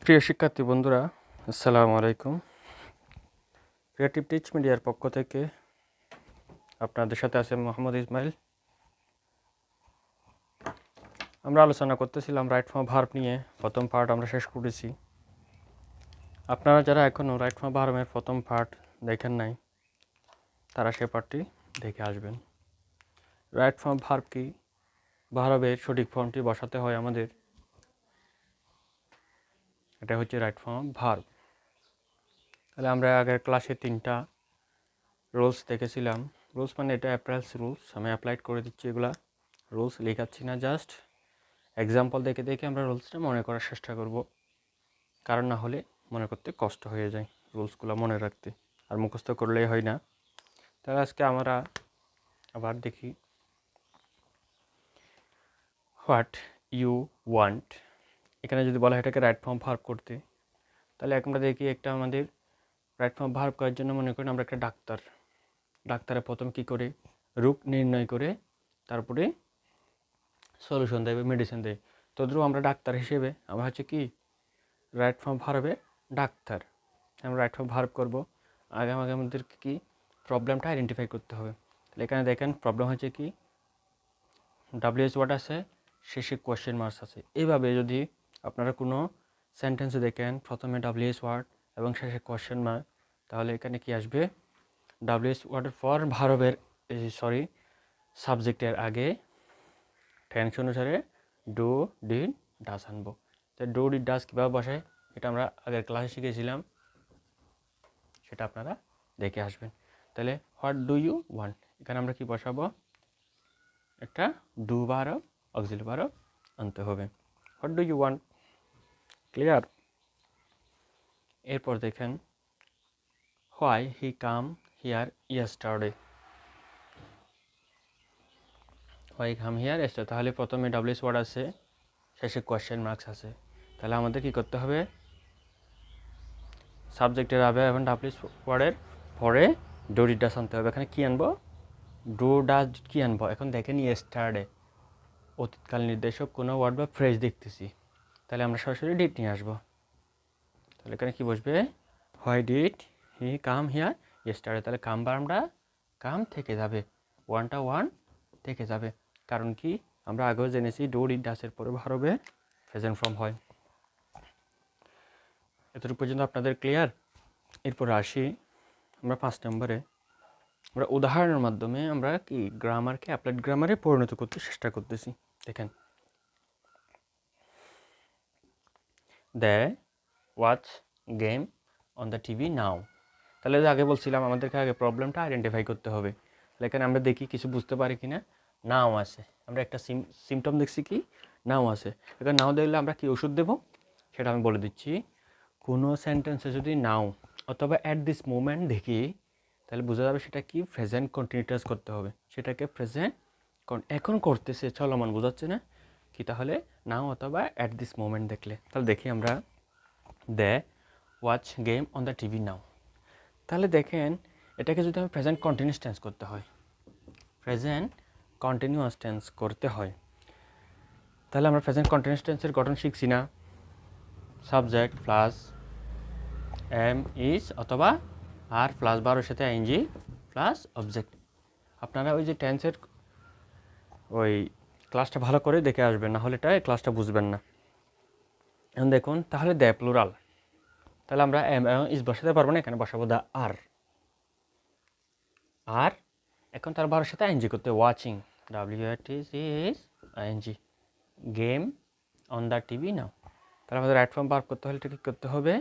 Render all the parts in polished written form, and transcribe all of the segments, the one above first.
প্রিয় শিক্ষার্থী বন্ধুরা, আসসালামু আলাইকুম। ক্রিয়েটিভ টিচ মিডিয়ার পক্ষ থেকে আপনাদের সাথে আছে মোহাম্মদ ইসমাইল। আমরা আলোচনা করতেছিলাম রাইট ফর্ম ভার্ব নিয়ে। প্রথম পার্ট আমরা শেষ করেছি। আপনারা যারা এখনও রাইট ফর্ম ভার্বের প্রথম পার্ট দেখেন নাই, তারা সে পার্টটি দেখে আসবেন। রাইট ফর্ম ভার্ব কি, ভার্বের সঠিক ফর্মটি বসাতে হয় আমাদের। এটা হচ্ছে রাইট ফর্ম ভার্ব। তাহলে আমরা আগের ক্লাসে 3টা রুলস দেখেছিলাম। রুলস মানে এটা অ্যাপ্লাইস রুলস, আমি অ্যাপ্লাইড করে দিচ্ছি। এগুলা রুলস লেখাচ্ছি না, জাস্ট এক্সাম্পল দেখে দেখে আমরা রুলসটা মনে করার চেষ্টা করব, কারণ না হলে মনে করতে কষ্ট হয়ে যায় রুলসগুলো মনে রাখতে, আর মুখস্থ করলেই হয় না। তাহলে আজকে আমরা আবার দেখি হোয়াট ইউ ওয়ান্ট। এখানে যদি বলা হয় এটাকে রাইট ফর্ম ভার্ব করতে, তাহলে আমরা দেখি একটা আমাদের রাইট ফর্ম ভার্ব করার জন্য মনে করেন আমরা একটা ডাক্তারের প্রথম কি করে রোগ নির্ণয় করে তারপরে সলিউশন দেবে, মেডিসিন দেয়। তদ্রুপ আমরা ডাক্তার হিসেবে আমরা হচ্ছে কি রাইট ফর্ম ভার্বে ডাক্তার। আমরা রাইট ফর্ম ভার্ব করব। আগে আমাদেরকে কি প্রবলেমটা আইডেন্টিফাই করতে হবে। তাহলে এখানে দেখেন প্রবলেম হচ্ছে কি ডাব্লিউএস ওয়ার্ড আছে, শেষে কোয়েশ্চেন মার্কস আছে। এইভাবে যদি আপনারা কোনো সেন্টেন্সে দেখেন প্রথমে ডাব্লিউএস ওয়ার্ড এবং শেষে কোয়েশ্চেন মার্ক, তাহলে এখানে কি আসবে ডাব্লিউএস ওয়ার্ডের পর ভার্বের সাবজেক্টের আগে টেন্স অনুসারে ডু ডিড ডাস আনবো। তো ডু ডিড ডাস কীভাবে বসায় এটা আমরা আগের ক্লাসে শিখেছিলাম, সেটা আপনারা দেখে আসবেন। তাহলে হোয়াট ডু ইউ ওয়ান্ট, এখানে আমরা কি বসাবো, একটা ডু ভার্ব অক্সিলারি ভার্ব আনতে হবে। What do you want, clear. এরপর দেখেন why he come here yesterday. Why come here yesterday, তাহলে প্রথমে ডাব্লিউএস ওয়ার্ড আছে, শেষে কোয়েশ্চেন মার্কস আছে। তাহলে আমাদের কি করতে হবে, সাবজেক্টের আগে এবং ডাব্লিউএস ওয়ার্ডের পরে ডু ডিড ডাস আনতে হবে। এখানে কি আনবো, ডু ডাস কি আনবো। এখন দেখেন ইয়েস্টারডে অতীতকাল নির্দেশক কোনো ওয়ার্ড বা ফ্রেজ দেখতেছি, তাহলে আমরা সরাসরি ডিড নিয়ে আসবো। তাহলে এখানে কি বসবে, why did he come here yesterday. তাহলে কাম বার্বটা কাম থেকে যাবে, ওয়ানটা ওয়ান থেকে যাবে। কারণ কি আমরা আগেও জেনেছি ডু ডিড ডাসের পরে ভার্বে প্রেজেন্ট ফর্ম হয়। এতটুকু পর্যন্ত আপনাদের ক্লিয়ার। এরপর আসি আমরা 5 নম্বরে। আমরা উদাহরণের মাধ্যমে আমরা কি গ্রামারকে অ্যাপ্লাইড গ্রামারে পরিণত করতে চেষ্টা করতেছি। দেখেন they watch game on the TV now. তাহলে আগে বলছিলাম আমাদেরকে আগে প্রবলেমটা আইডেন্টিফাই করতে হবে। তাহলে এখানে আমরা দেখি কিছু বুঝতে পারি কি না। নাও আছে, আমরা একটা সিমটম দেখছি কি নাও আছে। এখানে নাও দেখলে আমরা কি ওষুধ দেবো সেটা আমি বলে দিচ্ছি। কোনো সেন্টেন্সে যদি নাও অথবা অ্যাট দিস মোমেন্ট দেখি, তাহলে বোঝা যাবে সেটা কি প্রেজেন্ট কন্টিনিউয়াস করতে হবে। সেটাকে প্রেজেন্ট এখন করতেছে চলমান বোঝাচ্ছে না কি, তাহলে নাও অথবা অ্যাট দিস মোমেন্ট দেখলে। তাহলে দেখি আমরা they watch game on the TV now. তাহলে দেখেন এটাকে যদি আমি প্রেজেন্ট কন্টিনিউয়াস টেন্স করতে হয়, প্রেজেন্ট কন্টিনিউয়াস টেন্স করতে হয়, তাহলে আমরা প্রেজেন্ট কন্টিনিউয়াস টেন্সের গঠন শিখছি না, সাবজেক্ট প্লাস এম ইজ অথবা আর প্লাস বারোর সাথে আইএনজি প্লাস অবজেক্ট। আপনারা ওই যে টেন্সের ওই ক্লাসটা ভালো করে দেখে আসবেন, না হলে এটা ক্লাসটা বুঝবেন না। এখন দেখুন তাহলে দে প্লুরাল, তাহলে আমরা এম ইজ বসাতে পারবো না, এখানে বসাবো দা আর। আর এখন তার বারোর সাথে আইএনজি করতে, ওয়াচিং ডাব্লিউএটিস is ING, game on the TV now. তাহলে আমাদের রাইট ফর্ম ভার্ব করতে হলে এটা কী করতে হবে,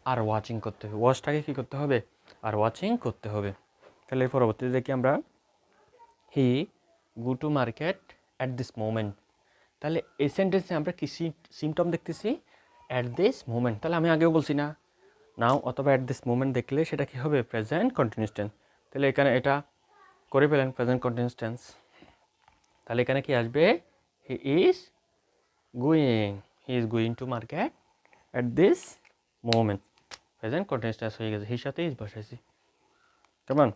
আর ওয়াচিং করতে হবে। ওয়াচটাকে কী করতে হবে, আর ওয়াচিং করতে হবে। তাহলে এর পরবর্তীতে দেখি আমরা he go to market at this moment. তাহলে এই সেন্টেন্সে আমরা কি সিমটম দেখতেছি, অ্যাট দিস মোমেন্ট। তাহলে আমি আগেও বলছি না, নাও অথবা অ্যাট দিস মোমেন্ট দেখলে সেটা কী হবে, প্রেজেন্ট কন্টিনিউয়াস টেন্স। তাহলে এখানে এটা করে পেলেন প্রেজেন্ট কন্টিনিউয়াস টেন্স। তাহলে এখানে কি আসবে, he is going to market at this moment. Present continuous tense হয়ে গেছে, হির সাথে ইজ বসাইছি। কেমন,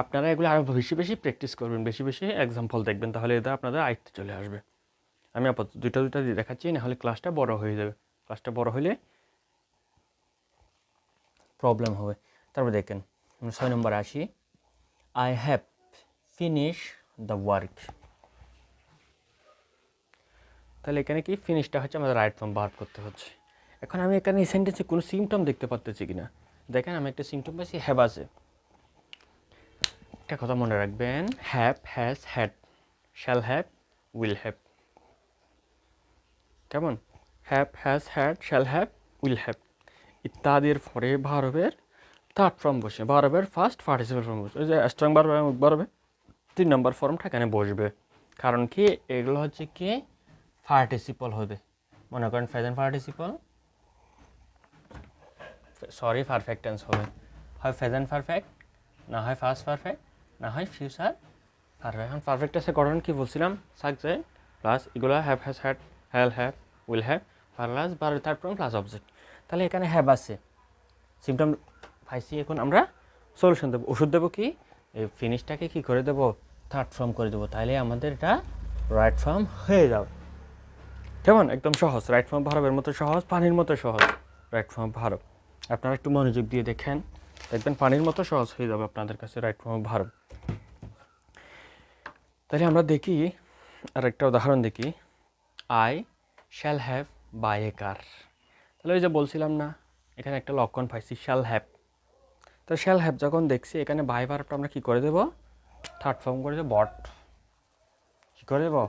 আপনারা এগুলো আরও বেশি বেশি প্র্যাকটিস করবেন, বেশি বেশি এক্সাম্পল দেখবেন, তাহলে এটা আপনাদের আয়ত্তে চলে আসবে। আমি আপাতত দুইটা দিয়ে দেখাচ্ছি, নাহলে ক্লাসটা বড় হয়ে যাবে, ক্লাসটা বড় হলে প্রবলেম হবে। তারপর দেখেন 6 নম্বরে আসি, I have finish the work. তাহলে এখানে কি ফিনিশটা হচ্ছে আমাদের রাইট ফর্ম ভার্ব করতে হচ্ছে। এখন আমি এখানে এই সেন্টেন্সে কোনো সিমটম দেখতে পাচ্ছি কিনা দেখেন, আমি একটা সিমটম পাচ্ছি, হ্যাভ আছে। একটা কথা মনে রাখবেন, have, has, had, shall have, will have. কেমন? Have, has, had, shall have, will have ইত্যাদির পরে ভার্বের থার্ড ফর্ম বসে, ভার্বের ফার্স্ট পার্টিসিপেল ফর্ম বসে। ওই যে স্ট্রং ভার্বে 3 নম্বর ফর্মটা এখানে বসবে। কারণ কি, এগুলো হচ্ছে কি পার্টিসিপল হবে। মনে করেন present participle, sorry perfect tense হবে, হয় প্রেজেন্ট পারফেক্ট, না হয় ফার্স্ট পারফেক্ট, না হয় ফিউচার পারফেক্ট। এখন পারফেক্ট টেন্সের গঠন কি বলছিলাম, সাবজেক্ট প্লাস এগুলো have, has, had, have, will have plus ভার্বের থার্ড ফর্ম প্লাস অবজেক্ট। তাহলে এখানে হ্যাভ আছে, সিমটম পাইছি। এখন আমরা সলিউশন দেবো, ওষুধ দেবো কি, এই ফিনিশটাকে কী করে দেবো, থার্ড ফর্ম করে দেবো। তাহলে আমাদের এটা রাইট ফর্ম হয়ে যাবে। কেমন? একদম সহজ, রাইট ফর্ম ভার্বের মতো সহজ, পানির মতো সহজ রাইট ফর্ম ভার্ব। আপনারা একটু মনোযোগ দিয়ে দেখেন, দেখবেন পানির মতো সহজ হয়ে যাবে আপনাদের কাছে রাইট ফর্ম ভার্ব। তাহলে আমরা দেখি আর একটা উদাহরণ দেখি, আই শ্যাল হ্যাভ বাই এ কার। তাহলে ওই যে বলছিলাম না, এখানে একটা লক্ষণ পাইছি শ্যাল হ্যাভ। তো শ্যাল হ্যাভ যখন দেখছি, এখানে বাই ভার্বটা আমরা কী করে দেবো, থার্ড ফর্ম করে দেবো, বট। কী করে দেবো,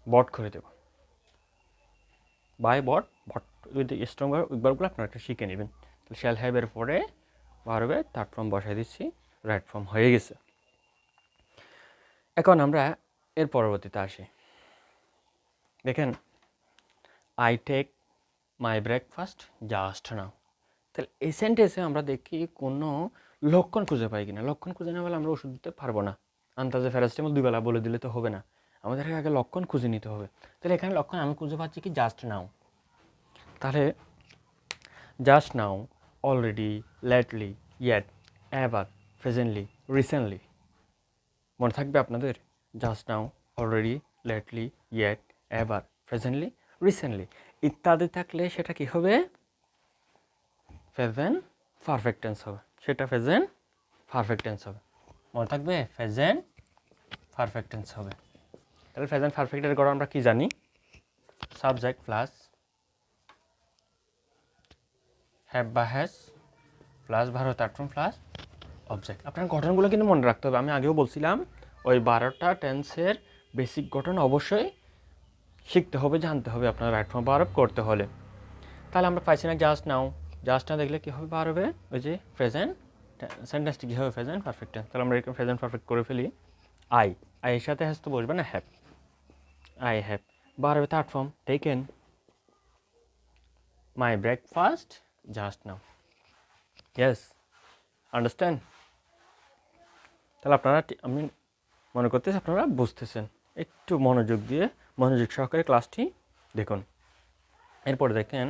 বট করে দেবো, buy bought bought. With strong ভার্বগুলো আপনারা একটা শিখে নেবেন। তাহলে শ্যাল হ্যাভের পরে ভার্বে থার্ড ফর্ম বসাই দিচ্ছি, রাইট ফর্ম হয়ে গেছে। এখন আমরা এর পরবর্তীতে আসি, দেখেন I take my breakfast just now. তাহলে এই সেন্টেন্সে আমরা দেখি কোনো লক্ষণ খুঁজে পাই কিনা। লক্ষণ খুঁজে না পেলে আমরা ওষুধ দিতে পারবো না। আন্দাজে প্যারাসিটামল 2 বেলা বলে দিলে তো হবে না, আমাদেরকে আগে লক্ষণ খুঁজে নিতে হবে। তাহলে এখানে লক্ষণ আমি খুঁজে পাচ্ছি কি, জাস্ট নাও। তাহলে just now, already, lately, yet, ever, presently, recently. মনে থাকবে আপনাদের, just now, already, lately, yet, ever, presently, recently ইত্যাদি থাকলে সেটা কি হবে, প্রেজেন্ট পারফেক্ট টেন্স হবে। সেটা প্রেজেন্ট পারফেক্ট টেন্স হবে। মনে থাকবে, প্রেজেন্ট পারফেক্ট টেন্স হবে। তাহলে প্রেজেন্ট পারফেক্টের গড় আমরা কি জানি, সাবজেক্ট প্লাস হ্যাভ বা has plus verb third form plus object. আপনার গঠনগুলো কিন্তু মনে রাখতে হবে। আমি আগেও বলছিলাম, ওই 12টা টেন্সের বেসিক গঠন অবশ্যই শিখতে হবে, জানতে হবে আপনার রাইট ফর্ম ভার্ব করতে হলে। তাহলে আমরা পাইছি না জাস্ট নাও, জাস্ট না দেখলে কী হবে, ভার্বে ওই যে প্রেজেন্ট সেন্টেন্সটি কী হবে, প্রেজেন্ট পারফেক্ট টেন্স। তাহলে আমরা এরকম প্রেজেন্ট পারফেক্ট করে ফেলি, আই, আইয়ের সাথে হ্যাজ তো বসবে না, হ্যাভ, আই হ্যাভ, ভার্বে third form taken my breakfast just now. Yes, understand? তাহলে আপনারা, আমি মনে করতেছি আপনারা বুঝতেছেন। একটু মনোযোগ সহকারে ক্লাসটি দেখুন। এরপরে দেখেন,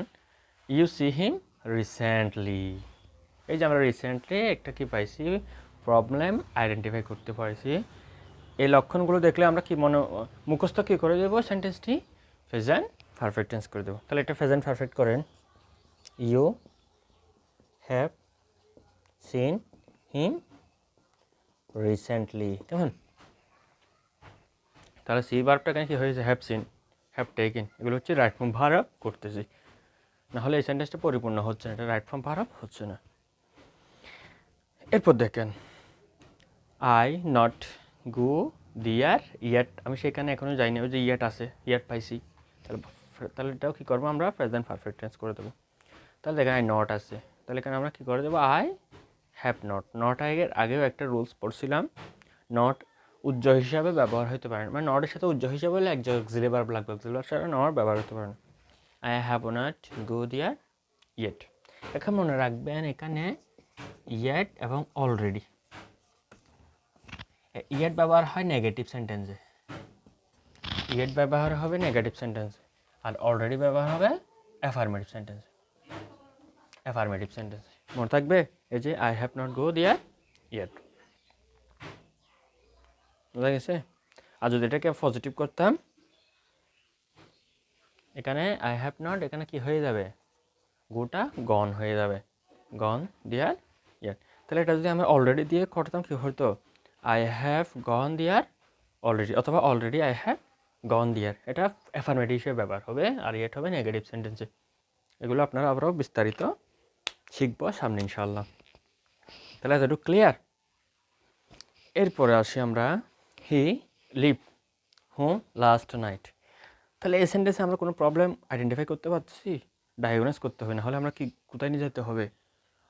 ইউ সি হিম রিসেন্টলি। এই যে আমরা রিসেন্টলি একটা কি পাইছি, প্রবলেম আইডেন্টিফাই করতে পারছি। এই লক্ষণগুলো দেখলে আমরা কি মুখস্থ কী করে দেবো, সেন্টেন্সটি প্রেজেন্ট পারফেক্ট টেন্স করে দেবো। তাহলে এটা প্রেজেন্ট পারফেক্ট করেন, you have seen him recently. কেমন? তাহলে সি ভার্বটা কেন কি হয়েছে, হ্যাভ সিন, হ্যাভ টেকেন, এগুলো হচ্ছে রাইট ফর্ম ভার্ব করতেছি। নাহলে এই সেন্টেন্সটা পরিপূর্ণ হচ্ছে না, এটা রাইট ফর্ম ভার্ব হচ্ছে না। এরপর দেখেন, আই নট গো দিয়ার ইয়েট। আমি সেখানে এখনও যাইনি, ওই যে ইয়েট আছে, ইয়েট পাইছি। তাহলে এটাও কী করবো, আমরা প্রেজেন্ট পারফেক্ট টেন্স করে দেবো। তাহলে দেখেন আই নট আছে, তাহলে এখানে আমরা কী করে দেবো, আই হ্যাভ নট। নট আগেও একটা রুলস পড়ছিলাম, নট উজ্জ্ব হিসাবে ব্যবহার হতে পারে না, মানে নটের সাথে উজ্জ্ব হিসাবে হলে এক অক্সিলারি ভার্ব লাগবে, অক্সিলারি ভার্ব ছাড়া নট ব্যবহার হতে পারে না। আই হ্যাভ নট গো দিয়ার ইয়েট। এখন মনে রাখবেন, এখানে ইয়েট এবং অলরেডি, ইয়েট ব্যবহার হয় নেগেটিভ সেন্টেন্সে, ইয়েট ব্যবহার হবে নেগেটিভ সেন্টেন্সে, আর অলরেডি ব্যবহার হবে অ্যাফার্মেটিভ সেন্টেন্সে। অ্যাফার্মেটিভ সেন্টেন্সে মনে থাকবে, এই যে আই হ্যাভ নট গো দিয়ার ইয়েট, বোঝা গেছে? আর যদি এটাকে পজিটিভ করতাম, এখানে আই হ্যাভ নট, এখানে কি হয়ে যাবে, গোটা গন হয়ে যাবে, গন দেয়ার ইয়ার। তাহলে এটা যদি আমরা অলরেডি দিয়ে করতাম কী হতো, I have gone there already, অথবা already I have gone there. এটা অ্যাফার্মেটিভ হিসেবে ব্যবহার হবে, আর এটা হবে নেগেটিভ সেন্টেন্সে। এগুলো আপনারা আবারও বিস্তারিত শিখবো সামনে ইনশাআল্লাহ। তাহলে এতটুকু ক্লিয়ার। এরপরে আসি আমরা, he live home last night. তাহলে এই সেন্টেন্সে আমরা কোনো প্রবলেম আইডেন্টিফাই করতে পারছি, ডায়াগনোস করতে হবে, না হলে আমরা কি কোথায় নিয়ে যেতে হবে,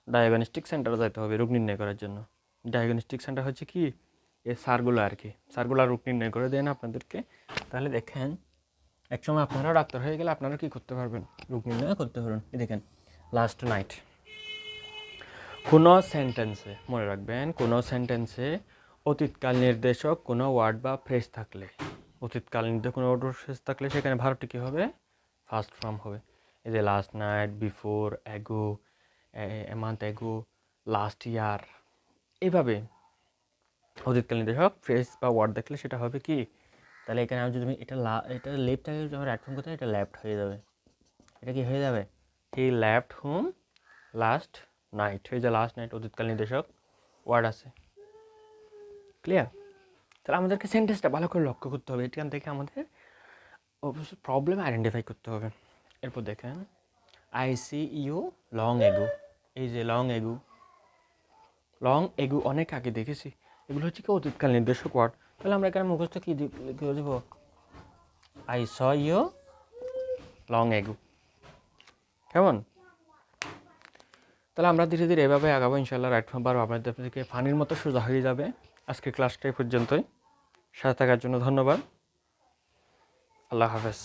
ডায়াগনস্টিক সেন্টারে যেতে হবে রোগ নির্ণয় করার জন্য। ডায়াগনস্টিক সেন্টার হচ্ছে কি, এই সারগুলো আর কি, সারগুলো রোগ নির্ণয় করে দেন আপনাদেরকে। তাহলে দেখেন একসময় আপনারাও ডাক্তার হয়ে গেলে আপনারা কী করতে পারবেন, রোগ নির্ণয় করতে পারবেন। এই দেখেন লাস্ট নাইট। কোনো সেন্টেন্সে মনে রাখবেন, কোনো সেন্টেন্সে অতীতকাল নির্দেশক কোনো ওয়ার্ড বা ফ্রেজ থাকলে, অতীতকাল নির্দেশক কোনো ওয়ার্ড বা ফ্রেজ থাকলে সেখানে ভার্বটি কী হবে, ফার্স্ট ফর্ম হবে। এই যে last night, before, ago, a month ago, last year, এইভাবে অতীতকাল নির্দেশক ফ্রেজ বা ওয়ার্ড দেখলে সেটা হবে কি। তাহলে এখানে আমি যদি এটা লেফটটাকে যদি আমরা রাইট ফর্ম করতে, এটা লেফট হয়ে যাবে। এটা কি হয়ে যাবে, he left home last night. এই যে লাস্ট নাইট অতীতকাল নির্দেশক ওয়ার্ড আছে। ক্লিয়ার। তাহলে আমাদেরকে সেন্টেন্সটা ভালো করে লক্ষ্য করতে হবে, এখান থেকে আমাদের অবশ্যই প্রবলেম আইডেন্টিফাই করতে হবে। এরপর দেখেন, আই সি ইউ লং এগো। এই যে লং এগো, লং এগো অনেক আগে দেখেছি, এগুলো হচ্ছে কি অতীতকাল নির্দেশক ওয়ার্ড। তাহলে আমরা এখানে মুখস্থ কী দেব, I saw you long ago. কেমন? তাহলে আমরা ধীরে ধীরে এভাবে আগাবো ইনশাআল্লাহ। রাইট ফর্ম পারবো আপনাদেরকে ফানির মতো সোজা হয়ে যাবে। আজকের ক্লাসটা এই পর্যন্তই। সাথে থাকার জন্য ধন্যবাদ। আল্লাহ হাফেজ।